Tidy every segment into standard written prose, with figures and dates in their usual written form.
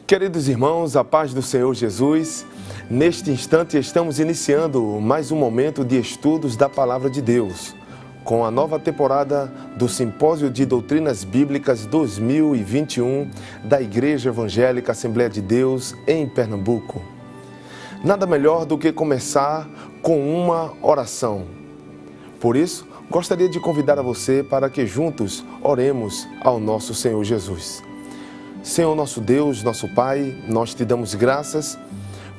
Queridos irmãos, a paz do Senhor Jesus, neste instante estamos iniciando mais um momento de estudos da Palavra de Deus, com a nova temporada do Simpósio de Doutrinas Bíblicas 2021 da Igreja Evangélica Assembleia de Deus em Pernambuco. Nada melhor do que começar com uma oração. Por isso, gostaria de convidar a você para que juntos oremos ao nosso Senhor Jesus. Senhor nosso Deus, nosso Pai, nós te damos graças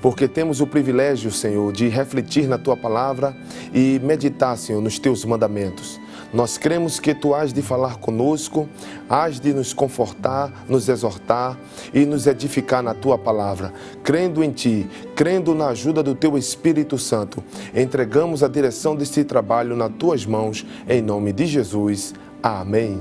porque temos o privilégio, Senhor, de refletir na Tua Palavra e meditar, Senhor, nos Teus mandamentos. Nós cremos que Tu hás de falar conosco, hás de nos confortar, nos exortar e nos edificar na Tua Palavra. Crendo em Ti, crendo na ajuda do Teu Espírito Santo, entregamos a direção deste trabalho nas Tuas mãos, em nome de Jesus. Amém.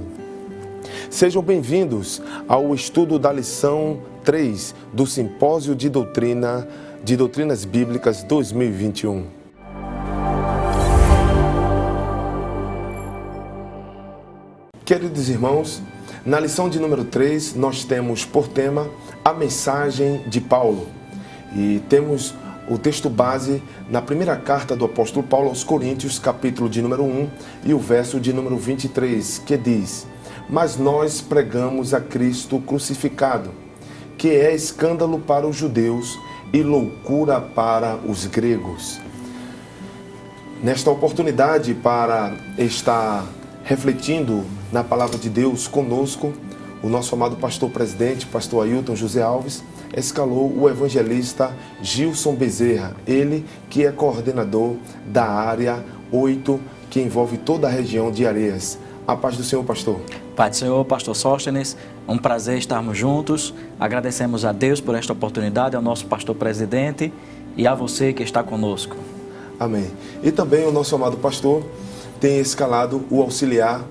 Sejam bem-vindos ao estudo da lição 3 do Simpósio de Doutrinas Bíblicas 2021. Queridos irmãos, na lição de número 3, nós temos por tema a mensagem de Paulo. E temos o texto base na primeira carta do apóstolo Paulo aos Coríntios, capítulo de número 1 e o verso de número 23, que diz: Mas nós pregamos a Cristo crucificado, que é escândalo para os judeus e loucura para os gregos. Nesta oportunidade, para estar refletindo na palavra de Deus conosco, o nosso amado pastor presidente, pastor Ailton José Alves, escalou o evangelista Gilson Bezerra, ele que é coordenador da área 8, que envolve toda a região de Areias. A paz do Senhor, pastor. Pai do Senhor, pastor Sóstenes, um prazer estarmos juntos. Agradecemos a Deus por esta oportunidade, ao nosso pastor presidente e a você que está conosco. Amém. E também o nosso amado pastor tem escalado o auxiliar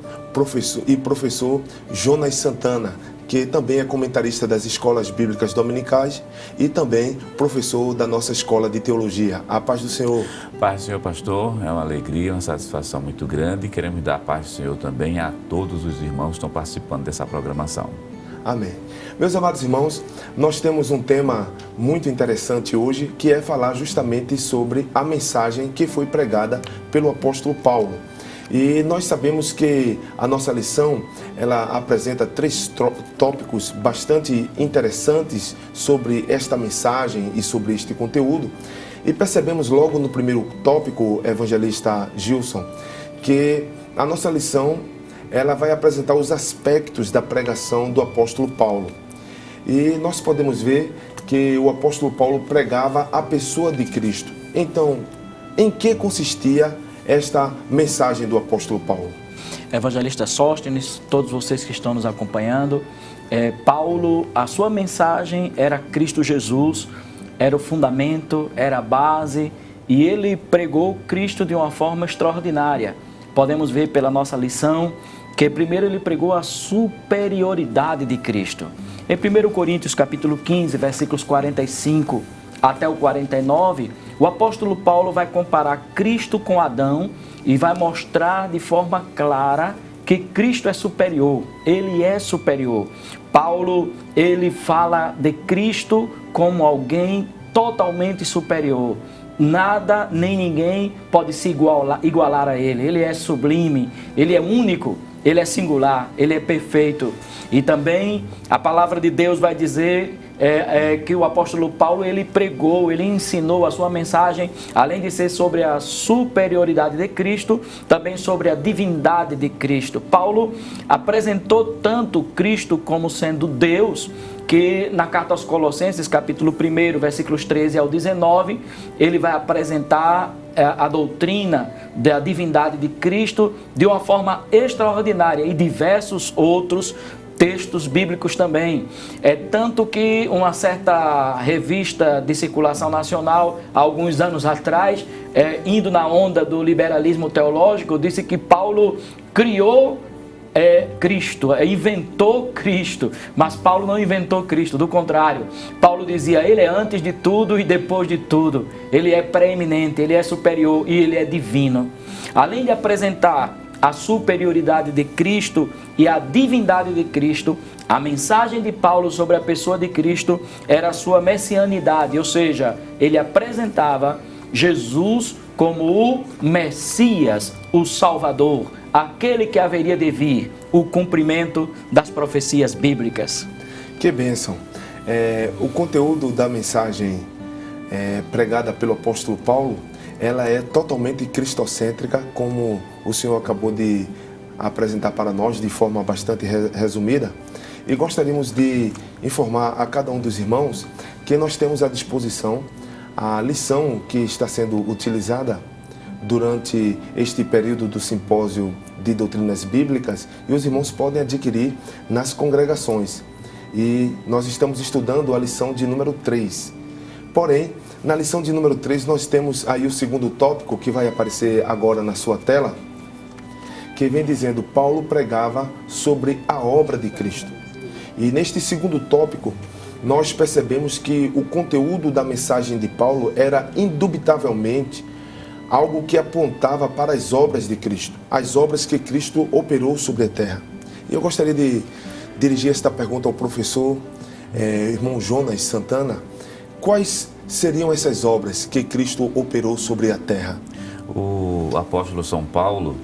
professor Jonas Santana, que também é comentarista das escolas bíblicas dominicais e também professor da nossa escola de teologia. A paz do Senhor. Paz do Senhor, pastor. É uma alegria, uma satisfação muito grande. Queremos dar a paz do Senhor também a todos os irmãos que estão participando dessa programação. Amém. Meus amados irmãos, nós temos um tema muito interessante hoje, que é falar justamente sobre a mensagem que foi pregada pelo apóstolo Paulo. E nós sabemos que a nossa lição, ela apresenta 3 tópicos bastante interessantes sobre esta mensagem e sobre este conteúdo. E percebemos logo no primeiro tópico, evangelista Gilson, que a nossa lição, ela vai apresentar os aspectos da pregação do apóstolo Paulo. E nós podemos ver que o apóstolo Paulo pregava a pessoa de Cristo. Então, em que consistia esta mensagem do apóstolo Paulo? Evangelista Sóstenes, todos vocês que estão nos acompanhando, Paulo, a sua mensagem era Cristo Jesus, era o fundamento, era a base, e ele pregou Cristo de uma forma extraordinária. Podemos ver pela nossa lição que primeiro ele pregou a superioridade de Cristo. Em 1 Coríntios capítulo 15, versículos 45 até o 49, o apóstolo Paulo vai comparar Cristo com Adão e vai mostrar de forma clara que Cristo é superior, ele é superior. Paulo, ele fala de Cristo como alguém totalmente superior. Nada nem ninguém pode se igualar a ele. Ele é sublime, ele é único, ele é singular, ele é perfeito. E também a palavra de Deus vai dizer que o apóstolo Paulo, ele pregou, ele ensinou a sua mensagem, além de ser sobre a superioridade de Cristo, também sobre a divindade de Cristo. Paulo apresentou tanto Cristo como sendo Deus, que na carta aos Colossenses, capítulo 1, versículos 13 ao 19, ele vai apresentar a doutrina da divindade de Cristo de uma forma extraordinária e diversos outros textos bíblicos também. Tanto que uma certa revista de circulação nacional, há alguns anos atrás, indo na onda do liberalismo teológico, disse que Paulo criou Cristo, inventou Cristo, mas Paulo não inventou Cristo, do contrário, Paulo dizia, ele é antes de tudo e depois de tudo, ele é preeminente, ele é superior e ele é divino. Além de apresentar a superioridade de Cristo e a divindade de Cristo, a mensagem de Paulo sobre a pessoa de Cristo era a sua messianidade, ou seja, ele apresentava Jesus como o Messias, o Salvador, aquele que haveria de vir, o cumprimento das profecias bíblicas. Que bênção! O conteúdo da mensagem pregada pelo apóstolo Paulo, ela é totalmente cristocêntrica, como o senhor acabou de apresentar para nós de forma bastante resumida. E gostaríamos de informar a cada um dos irmãos que nós temos à disposição a lição que está sendo utilizada durante este período do simpósio de doutrinas bíblicas, e os irmãos podem adquirir nas congregações. E nós estamos estudando a lição de número 3. Porém, na lição de número 3 nós temos aí o segundo tópico que vai aparecer agora na sua tela, que vem dizendo: Paulo pregava sobre a obra de Cristo. E neste segundo tópico, nós percebemos que o conteúdo da mensagem de Paulo era indubitavelmente algo que apontava para as obras de Cristo, as obras que Cristo operou sobre a terra. E eu gostaria de dirigir esta pergunta ao professor, irmão Jonas Santana. Quais seriam essas obras que Cristo operou sobre a terra? O apóstolo São Paulo,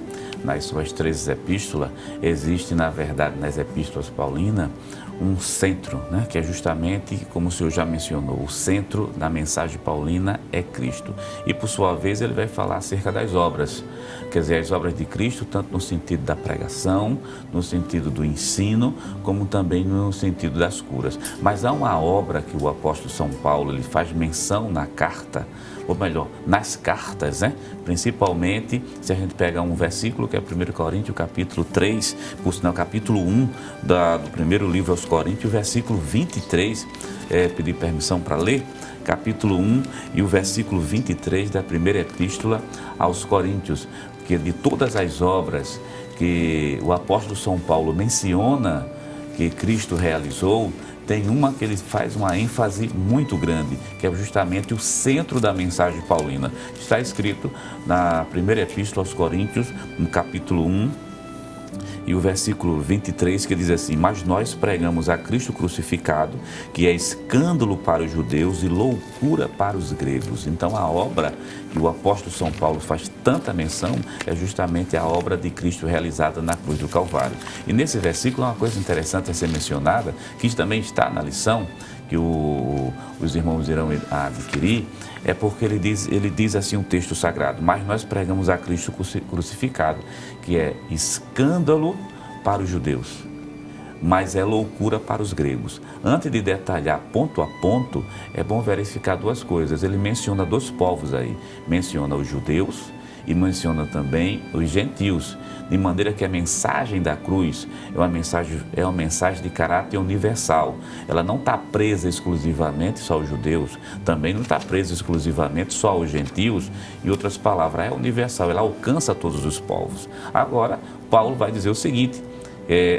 nas suas 13 epístolas, existe, na verdade, nas epístolas paulinas, um centro, né, que é justamente, como o senhor já mencionou, o centro da mensagem paulina é Cristo. E, por sua vez, ele vai falar acerca das obras, quer dizer, as obras de Cristo, tanto no sentido da pregação, no sentido do ensino, como também no sentido das curas. Mas há uma obra que o apóstolo São Paulo ele faz menção na carta, ou melhor, nas cartas, né? Principalmente se a gente pega um versículo que é 1 Coríntios, capítulo 3, por sinal, capítulo 1 do primeiro livro aos Coríntios, versículo 23, pedir permissão para ler, capítulo 1 e o versículo 23 da primeira epístola aos Coríntios, que de todas as obras que o apóstolo São Paulo menciona que Cristo realizou, tem uma que ele faz uma ênfase muito grande, que é justamente o centro da mensagem paulina. Está escrito na primeira epístola aos Coríntios, no capítulo 1, e o versículo 23, que diz assim: mas nós pregamos a Cristo crucificado, que é escândalo para os judeus e loucura para os gregos. Então a obra que o apóstolo São Paulo faz tanta menção é justamente a obra de Cristo realizada na cruz do Calvário. E nesse versículo uma coisa interessante a ser mencionada, que também está na lição, que os irmãos irão adquirir, é porque ele diz assim um texto sagrado: mas nós pregamos a Cristo crucificado, que é escândalo para os judeus, mas é loucura para os gregos. Antes de detalhar ponto a ponto, é bom verificar duas coisas. Ele menciona dois povos aí, menciona os judeus e menciona também os gentios, de maneira que a mensagem da cruz é uma mensagem de caráter universal. Ela não está presa exclusivamente só aos judeus, também não está presa exclusivamente só aos gentios. Em outras palavras, é universal, ela alcança todos os povos. Agora, Paulo vai dizer o seguinte,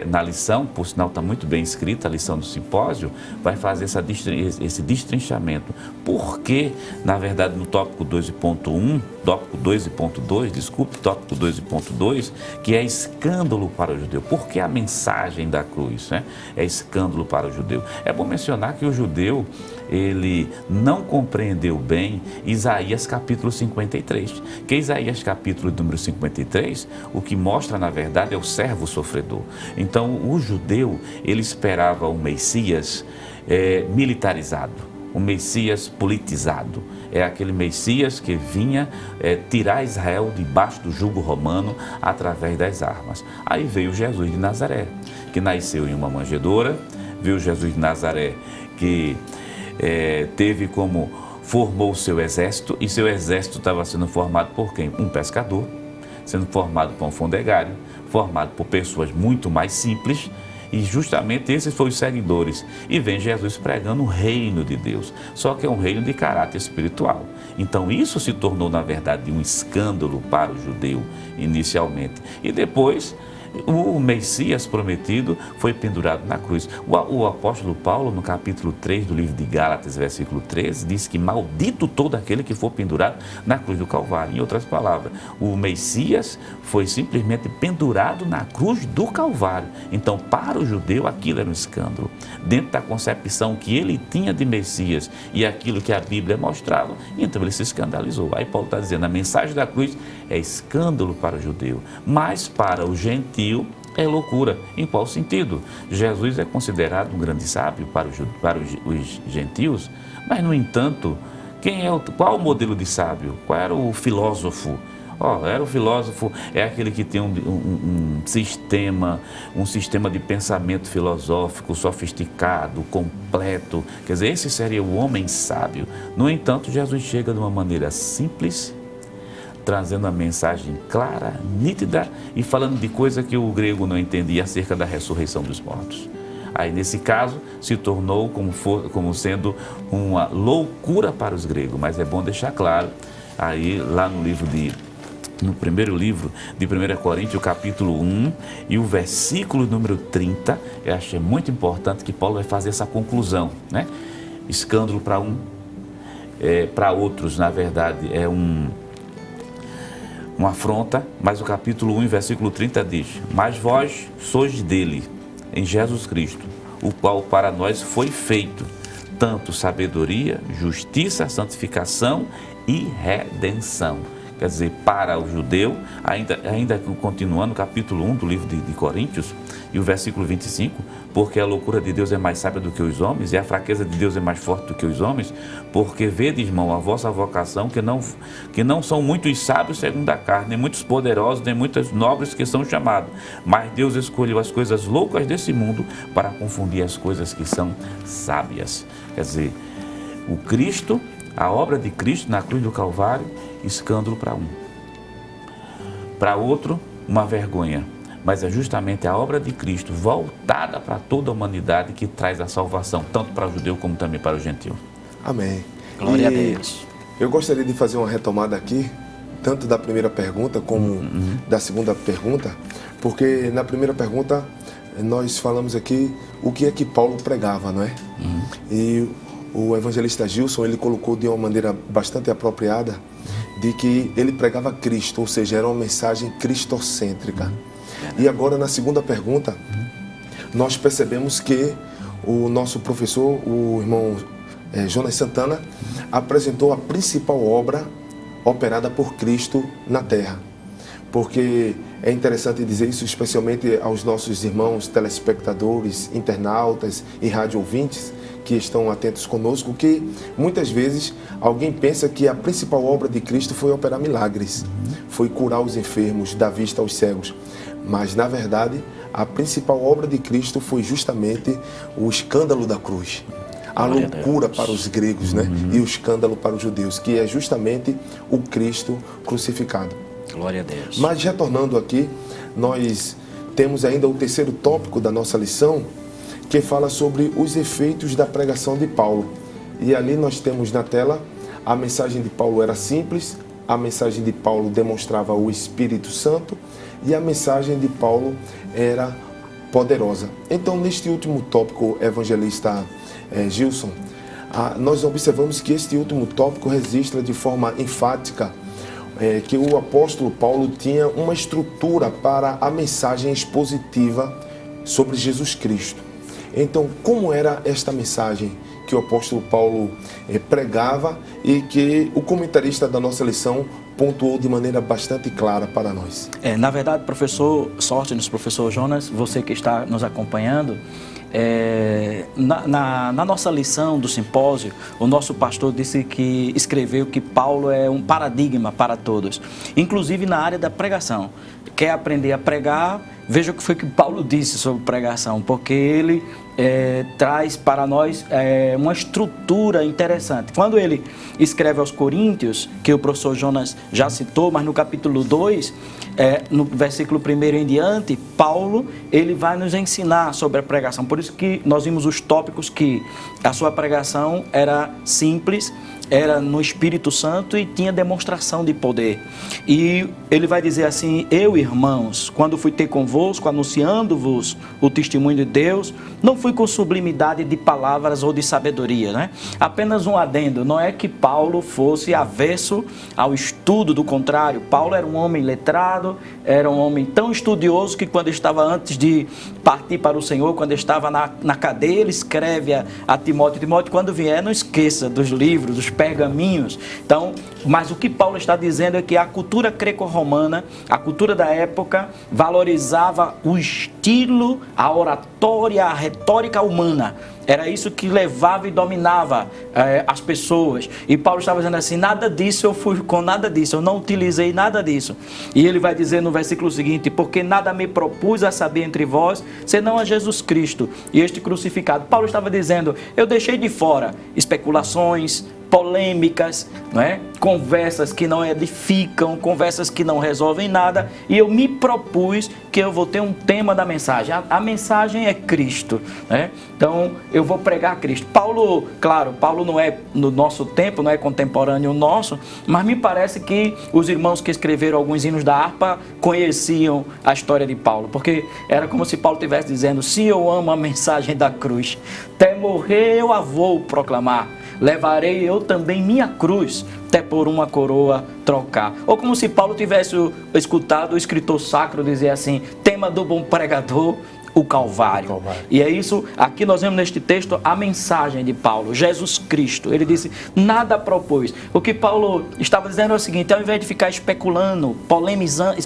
na lição, por sinal está muito bem escrita, a lição do simpósio, vai fazer esse destrinchamento. Porque, na verdade, no tópico 2.2, tópico 2.2, que é escândalo para o judeu. Porque a mensagem da cruz, né, é escândalo para o judeu. É bom mencionar que o judeu, ele não compreendeu bem Isaías capítulo 53. Que Isaías capítulo número 53, o que mostra, na verdade, é o servo sofredor. Então, o judeu, ele esperava um Messias militarizado, um Messias politizado. É aquele Messias que vinha tirar Israel debaixo do jugo romano através das armas. Aí veio Jesus de Nazaré, que nasceu em uma manjedoura, veio Jesus de Nazaré que formou o seu exército, e seu exército estava sendo formado por quem? Um pescador, sendo formado por um fondegário, formado por pessoas muito mais simples, e justamente esses foram os seguidores. E vem Jesus pregando o reino de Deus, só que é um reino de caráter espiritual. Então isso se tornou, na verdade, um escândalo para o judeu inicialmente. E depois O Messias prometido foi pendurado na cruz. O apóstolo Paulo, no capítulo 3 do livro de Gálatas, versículo 13, diz que maldito todo aquele que for pendurado na cruz do Calvário. Em outras palavras, o Messias foi simplesmente pendurado na cruz do Calvário. Então, para o judeu, aquilo era um escândalo. Dentro da concepção que ele tinha de Messias e aquilo que a Bíblia mostrava, então ele se escandalizou. Aí Paulo está dizendo, a mensagem da cruz é escândalo para o judeu, mas para o gentio é loucura. Em qual sentido? Jesus é considerado um grande sábio para os gentios, mas, no entanto, qual o modelo de sábio? Qual era o filósofo? Era o filósofo, é aquele que tem um sistema de pensamento filosófico sofisticado, completo. Quer dizer, esse seria o homem sábio. No entanto, Jesus chega de uma maneira simples, trazendo uma mensagem clara, nítida e falando de coisa que o grego não entendia acerca da ressurreição dos mortos. Aí, nesse caso, se tornou como sendo uma loucura para os gregos, mas é bom deixar claro, aí lá no primeiro livro de 1 Coríntios, capítulo 1 e o versículo número 30, eu acho muito importante que Paulo vai fazer essa conclusão, né? Escândalo para outros, na verdade, é uma afronta, mas o capítulo 1, versículo 30 diz: mas vós sois dele, em Jesus Cristo, o qual para nós foi feito, tanto sabedoria, justiça, santificação e redenção. Quer dizer, para o judeu, ainda continuando o capítulo 1 do livro de Coríntios, e o versículo 25, porque a loucura de Deus é mais sábia do que os homens, e a fraqueza de Deus é mais forte do que os homens, porque vedes, irmão, a vossa vocação, que não são muitos sábios segundo a carne, nem muitos poderosos, nem muitos nobres que são chamados, mas Deus escolheu as coisas loucas desse mundo para confundir as coisas que são sábias. Quer dizer, a obra de Cristo na cruz do Calvário, escândalo para um. Para outro, uma vergonha. Mas é justamente a obra de Cristo voltada para toda a humanidade que traz a salvação, tanto para o judeu como também para o gentil. Amém. Glória a Deus. Eu gostaria de fazer uma retomada aqui, tanto da primeira pergunta como da segunda pergunta, porque na primeira pergunta nós falamos aqui o que é que Paulo pregava, não é? E o evangelista Gilson, ele colocou de uma maneira bastante apropriada de que ele pregava Cristo, ou seja, era uma mensagem cristocêntrica. E agora, na segunda pergunta, nós percebemos que o nosso professor, o irmão Jonas Santana, apresentou a principal obra operada por Cristo na Terra. Porque é interessante dizer isso, especialmente aos nossos irmãos telespectadores, internautas e rádio ouvintes que estão atentos conosco, que muitas vezes alguém pensa que a principal obra de Cristo foi operar milagres, foi curar os enfermos, dar vista aos cegos. Mas, na verdade, a principal obra de Cristo foi justamente o escândalo da cruz. A loucura para os gregos, né? E o escândalo para os judeus, que é justamente o Cristo crucificado. Glória a Deus. Mas, retornando aqui, nós temos ainda o terceiro tópico da nossa lição, que fala sobre os efeitos da pregação de Paulo. E ali nós temos na tela, a mensagem de Paulo era simples, a mensagem de Paulo demonstrava o Espírito Santo e a mensagem de Paulo era poderosa. Então, neste último tópico, evangelista Gilson, nós observamos que este último tópico registra de forma enfática que o apóstolo Paulo tinha uma estrutura para a mensagem expositiva sobre Jesus Cristo. Então, como era esta mensagem que o apóstolo Paulo pregava e que o comentarista da nossa lição pontuou de maneira bastante clara para nós? Na verdade, professor Sóstenes, professor Jonas, você que está nos acompanhando, na nossa lição do simpósio, o nosso pastor escreveu que Paulo é um paradigma para todos, inclusive na área da pregação. Quer aprender a pregar? Veja o que foi que Paulo disse sobre pregação, porque ele traz para nós uma estrutura interessante. Quando ele escreve aos Coríntios, que o professor Jonas já citou, mas no capítulo 2, no versículo 1 em diante, Paulo ele vai nos ensinar sobre a pregação. Por isso que nós vimos os tópicos que a sua pregação era simples, era no Espírito Santo e tinha demonstração de poder. E ele vai dizer assim: eu, irmãos, quando fui ter convosco, anunciando-vos o testemunho de Deus, não fui com sublimidade de palavras ou de sabedoria, né? Apenas um adendo, não é que Paulo fosse avesso ao estudo, do contrário, Paulo era um homem letrado, era um homem tão estudioso que quando estava antes de partir para o Senhor, quando estava na cadeia, ele escreve a Timóteo, quando vier, não esqueça dos livros, dos pergaminhos. Então, mas o que Paulo está dizendo é que a cultura greco-romana, a cultura da época, valorizava o estilo, a oratória, a retórica humana. Era isso que levava e dominava as pessoas. E Paulo estava dizendo assim: nada disso eu fui com nada disso, eu não utilizei nada disso. E ele vai dizer no versículo seguinte: porque nada me propus a saber entre vós, senão a Jesus Cristo e este crucificado. Paulo estava dizendo: eu deixei de fora especulações, polêmicas, não é? Conversas que não edificam, conversas que não resolvem nada, e eu me propus que eu vou ter um tema da mensagem. A mensagem é Cristo, né? Então eu vou pregar Cristo. Paulo, claro, Paulo não é no nosso tempo, não é contemporâneo nosso, mas me parece que os irmãos que escreveram alguns hinos da harpa conheciam a história de Paulo, porque era como se Paulo estivesse dizendo: se eu amo a mensagem da cruz, até morrer eu a vou proclamar. Levarei eu também minha cruz, até por uma coroa trocar. Ou como se Paulo tivesse escutado o escritor sacro dizer assim: tema do bom pregador, o Calvário. E é isso, aqui nós vemos neste texto a mensagem de Paulo, Jesus Cristo. Ele disse: nada propôs. O que Paulo estava dizendo é o seguinte: ao invés de ficar especulando, polemizando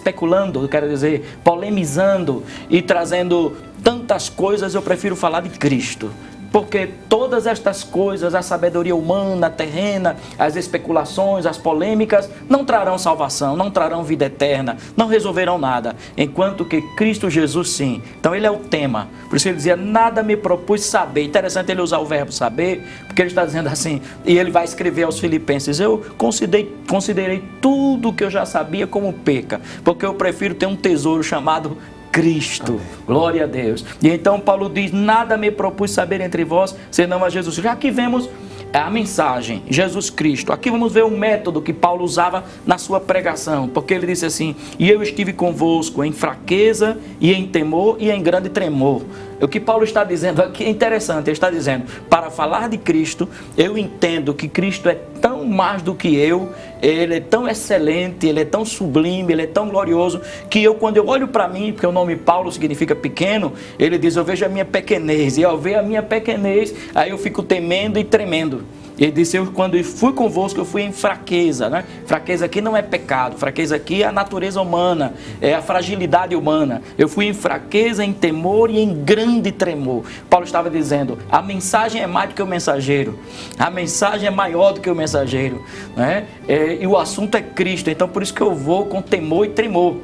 e trazendo tantas coisas, eu prefiro falar de Cristo. Porque todas estas coisas, a sabedoria humana, terrena, as especulações, as polêmicas, não trarão salvação, não trarão vida eterna, não resolverão nada. Enquanto que Cristo Jesus sim. Então ele é o tema. Por isso ele dizia: nada me propus saber. Interessante ele usar o verbo saber, porque ele está dizendo assim, e ele vai escrever aos Filipenses: eu considerei tudo que eu já sabia como perca, porque eu prefiro ter um tesouro chamado Cristo. Amém. Glória a Deus. E então Paulo diz: nada me propus saber entre vós, senão a Jesus. Já que vemos a mensagem, Jesus Cristo, aqui vamos ver o método que Paulo usava na sua pregação, porque ele disse assim: e eu estive convosco em fraqueza e em temor e em grande tremor. O que Paulo está dizendo aqui é interessante. Ele está dizendo: para falar de Cristo, eu entendo que Cristo é tão mais do que eu, ele é tão excelente, ele é tão sublime, ele é tão glorioso, que eu, quando eu olho para mim, porque o nome Paulo significa pequeno, ele diz: eu vejo a minha pequenez, e ao ver a minha pequenez, aí eu fico temendo e tremendo. Ele disse: eu, quando fui convosco, eu fui em fraqueza, né? Fraqueza aqui não é pecado, fraqueza aqui é a natureza humana, é a fragilidade humana. Eu fui em fraqueza, em temor e em grande tremor. Paulo estava dizendo: a mensagem é mais do que o mensageiro, a mensagem é maior do que o mensageiro, né? E o assunto é Cristo. Então por isso que eu vou com temor e tremor,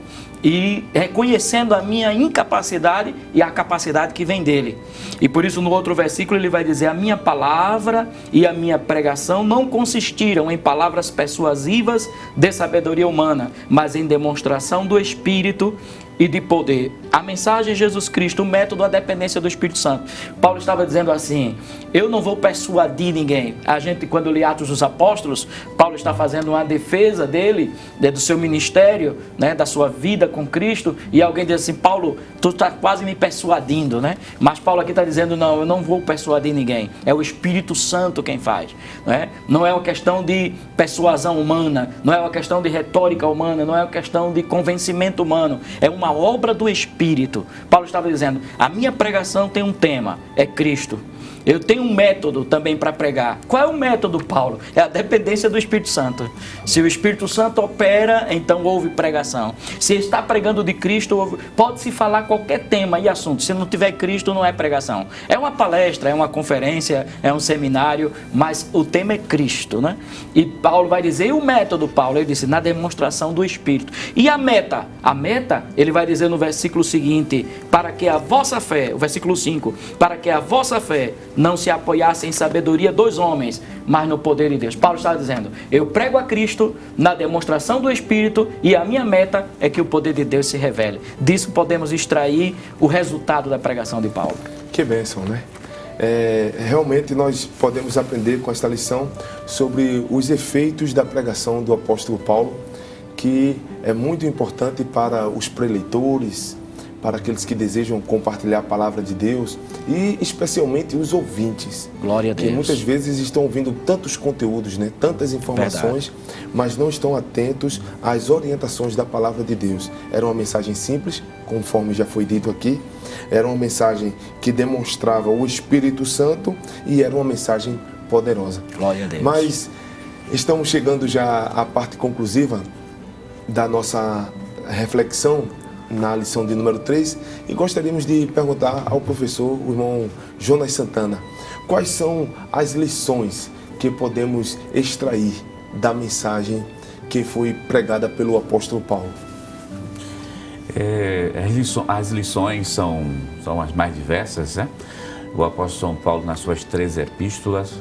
e reconhecendo a minha incapacidade e a capacidade que vem dele. E por isso no outro versículo ele vai dizer: a minha palavra e a minha pregação não consistiram em palavras persuasivas de sabedoria humana, mas em demonstração do Espírito e de poder. A mensagem de Jesus Cristo, o método, a dependência do Espírito Santo. Paulo estava dizendo assim: eu não vou persuadir ninguém. A gente, quando lê Atos dos Apóstolos, Paulo está fazendo uma defesa dele, do seu ministério, né, da sua vida com Cristo, e alguém diz assim: Paulo, tu está quase me persuadindo, né? Mas Paulo aqui está dizendo: não, eu não vou persuadir ninguém. É o Espírito Santo quem faz, né? Não é uma questão de persuasão humana, não é uma questão de retórica humana, não é uma questão de convencimento humano, é uma obra do Espírito. Paulo estava dizendo: a minha pregação tem um tema, é Cristo. Eu tenho um método também para pregar. Qual é o método, Paulo? É a dependência do Espírito Santo. Se o Espírito Santo opera, então houve pregação. Se está pregando de Cristo, pode-se falar qualquer tema e assunto. Se não tiver Cristo, não é pregação. É uma palestra, é uma conferência, é um seminário, mas o tema é Cristo, né? E Paulo vai dizer, e o método, Paulo? Ele disse: na demonstração do Espírito. E a meta? A meta, ele vai dizer no versículo seguinte: para que a vossa fé, o versículo 5, para que a vossa fé não se apoiasse em sabedoria dos homens, mas no poder de Deus. Paulo está dizendo: eu prego a Cristo na demonstração do Espírito, e a minha meta é que o poder de Deus se revele. Disso podemos extrair o resultado da pregação de Paulo. Que bênção, né? realmente nós podemos aprender com esta lição sobre os efeitos da pregação do apóstolo Paulo, que é muito importante para os preleitores, para aqueles que desejam compartilhar a palavra de Deus e especialmente os ouvintes. Glória a Deus. Que muitas vezes estão ouvindo tantos conteúdos, né? Tantas informações, verdade, mas não estão atentos às orientações da palavra de Deus. Era uma mensagem simples, conforme já foi dito aqui, era uma mensagem que demonstrava o Espírito Santo e era uma mensagem poderosa. Glória a Deus. Mas estamos chegando já à parte conclusiva da nossa reflexão na lição de número 3 e gostaríamos de perguntar ao professor, o irmão Jonas Santana, quais são as lições que podemos extrair da mensagem que foi pregada pelo apóstolo Paulo? As lições são as mais diversas, né? O apóstolo São Paulo, nas suas 3 epístolas,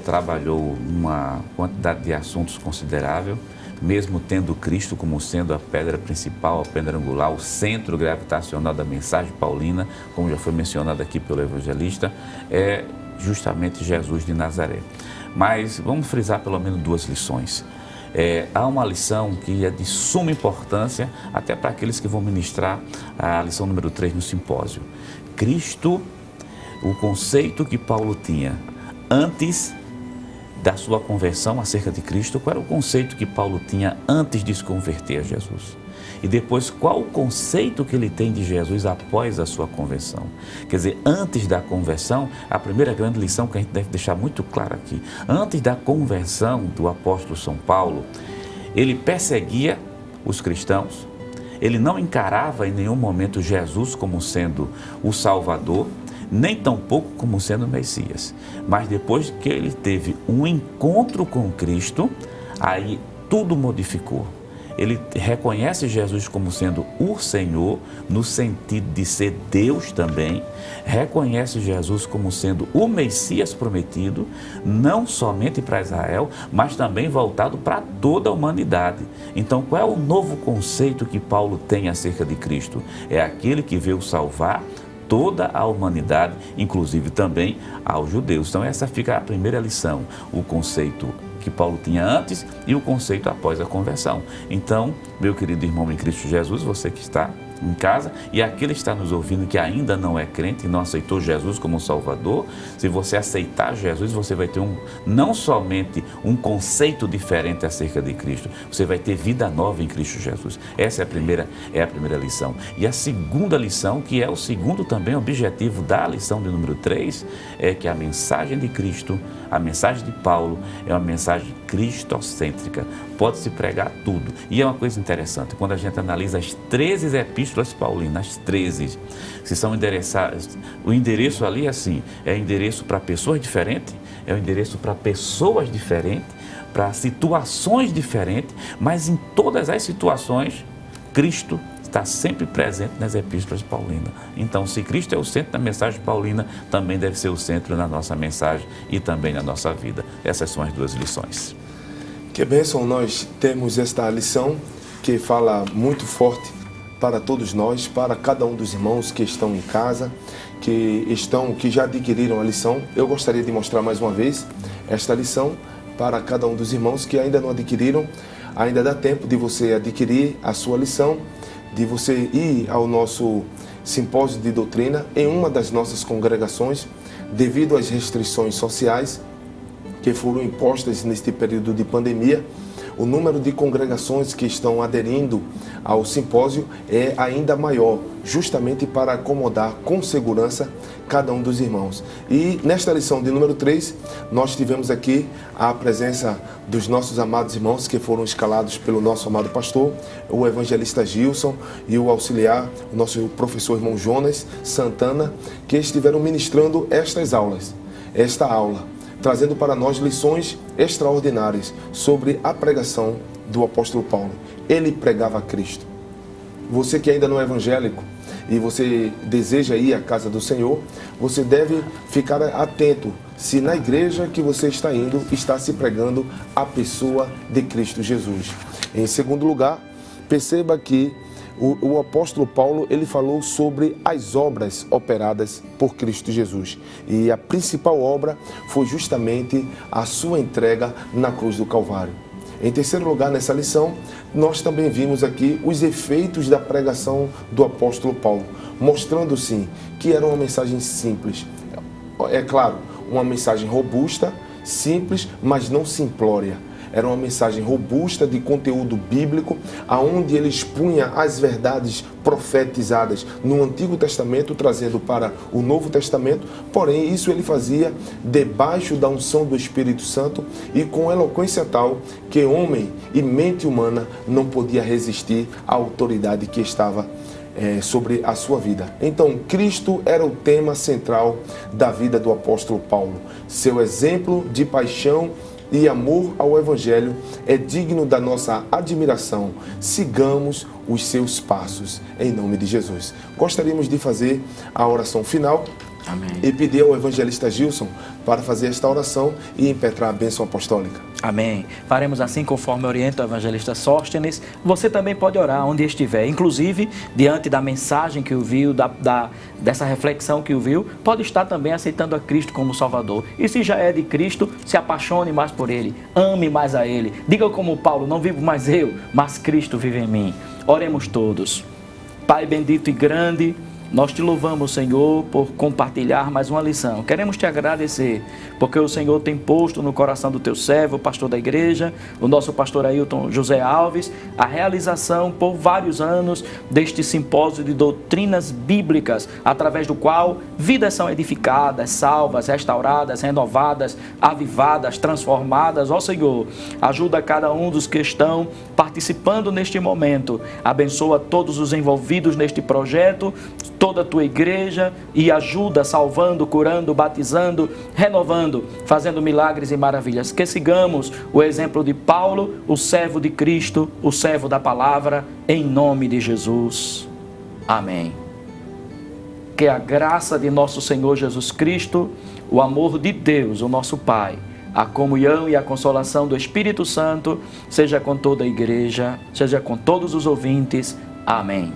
trabalhou uma quantidade de assuntos considerável, mesmo tendo Cristo como sendo a pedra principal, a pedra angular, o centro gravitacional da mensagem paulina, como já foi mencionado aqui pelo evangelista, é justamente Jesus de Nazaré. Mas vamos frisar pelo menos 2 lições. Há uma lição que é de suma importância, até para aqueles que vão ministrar a lição número 3 no simpósio. Cristo, o conceito que Paulo tinha antes da sua conversão acerca de Cristo, qual era o conceito que Paulo tinha antes de se converter a Jesus? E depois, qual o conceito que ele tem de Jesus após a sua conversão? Quer dizer, antes da conversão, a primeira grande lição que a gente deve deixar muito clara aqui, antes da conversão do apóstolo São Paulo, ele perseguia os cristãos, ele não encarava em nenhum momento Jesus como sendo o Salvador, nem tampouco como sendo o Messias. Mas depois que ele teve um encontro com Cristo, aí tudo modificou. Ele reconhece Jesus como sendo o Senhor, no sentido de ser Deus também, reconhece Jesus como sendo o Messias prometido, não somente para Israel, mas também voltado para toda a humanidade. Então, qual é o novo conceito que Paulo tem acerca de Cristo? É aquele que veio salvar toda a humanidade, inclusive também aos judeus. Então essa fica a primeira lição, o conceito que Paulo tinha antes e o conceito após a conversão. Então, meu querido irmão em Cristo Jesus, você que está em casa e aquele que está nos ouvindo que ainda não é crente e não aceitou Jesus como Salvador, se você aceitar Jesus, você vai ter não somente um conceito diferente acerca de Cristo, você vai ter vida nova em Cristo Jesus. Essa é a primeira lição. E a segunda lição, que é o segundo também objetivo da lição de número 3, é que a mensagem de Cristo, a mensagem de Paulo, é uma mensagem cristocêntrica. Pode-se pregar tudo. E é uma coisa interessante, quando a gente analisa as 13 epístolas paulinas, as 13, se são endereçadas, o endereço ali é assim, é endereço para pessoas diferentes, é um endereço para pessoas diferentes, para situações diferentes, mas em todas as situações, Cristo está sempre presente nas epístolas paulinas. Então, se Cristo é o centro da mensagem paulina, também deve ser o centro na nossa mensagem e também na nossa vida. Essas são as 2 lições. Que bênção nós temos esta lição que fala muito forte para todos nós, para cada um dos irmãos que estão em casa, que já adquiriram a lição. Eu gostaria de mostrar mais uma vez esta lição para cada um dos irmãos que ainda não adquiriram. Ainda dá tempo de você adquirir a sua lição, de você ir ao nosso simpósio de doutrina em uma das nossas congregações, devido às restrições sociais que foram impostas neste período de pandemia. O número de congregações que estão aderindo ao simpósio é ainda maior, justamente para acomodar com segurança cada um dos irmãos. E nesta lição de número 3, nós tivemos aqui a presença dos nossos amados irmãos que foram escalados pelo nosso amado pastor, o evangelista Gilson e o auxiliar, o nosso professor irmão Jonas Santana, que estiveram ministrando esta aula, trazendo para nós lições extraordinárias sobre a pregação do apóstolo Paulo. Ele pregava a Cristo. Você que ainda não é evangélico e você deseja ir à casa do Senhor, você deve ficar atento se na igreja que você está indo está se pregando a pessoa de Cristo Jesus. Em segundo lugar, perceba que o apóstolo Paulo, ele falou sobre as obras operadas por Cristo Jesus. E a principal obra foi justamente a sua entrega na cruz do Calvário. Em terceiro lugar, nessa lição, nós também vimos aqui os efeitos da pregação do apóstolo Paulo, mostrando sim que era uma mensagem simples. É claro, uma mensagem robusta, simples, mas não simplória. Era uma mensagem robusta de conteúdo bíblico, aonde ele expunha as verdades profetizadas no Antigo Testamento, trazendo para o Novo Testamento. Porém, isso ele fazia debaixo da unção do Espírito Santo e com eloquência tal que homem e mente humana não podia resistir à autoridade que estava sobre a sua vida. Então, Cristo era o tema central da vida do apóstolo Paulo. Seu exemplo de paixão e amor ao Evangelho é digno da nossa admiração. Sigamos os seus passos, em nome de Jesus. Gostaríamos de fazer a oração final. Amém. E pedir ao evangelista Gilson para fazer esta oração e impetrar a bênção apostólica. Amém. Faremos assim conforme orienta o evangelista Sóstenes. Você também pode orar onde estiver, inclusive diante da mensagem que ouviu, dessa reflexão que ouviu, pode estar também aceitando a Cristo como Salvador. E se já é de Cristo, se apaixone mais por Ele, ame mais a Ele. Diga como Paulo, não vivo mais eu, mas Cristo vive em mim. Oremos todos. Pai bendito e grande, nós te louvamos, Senhor, por compartilhar mais uma lição. Queremos te agradecer, porque o Senhor tem posto no coração do teu servo, o pastor da igreja, o nosso pastor Ailton José Alves, a realização por vários anos deste simpósio de doutrinas bíblicas, através do qual vidas são edificadas, salvas, restauradas, renovadas, avivadas, transformadas. Ó Senhor, ajuda cada um dos que estão participando neste momento. Abençoa todos os envolvidos neste projeto, toda a tua igreja, e ajuda salvando, curando, batizando, renovando, fazendo milagres e maravilhas. Que sigamos o exemplo de Paulo, o servo de Cristo, o servo da palavra, em nome de Jesus. Amém. Que a graça de nosso Senhor Jesus Cristo, o amor de Deus, o nosso Pai, a comunhão e a consolação do Espírito Santo seja com toda a igreja, seja com todos os ouvintes. Amém.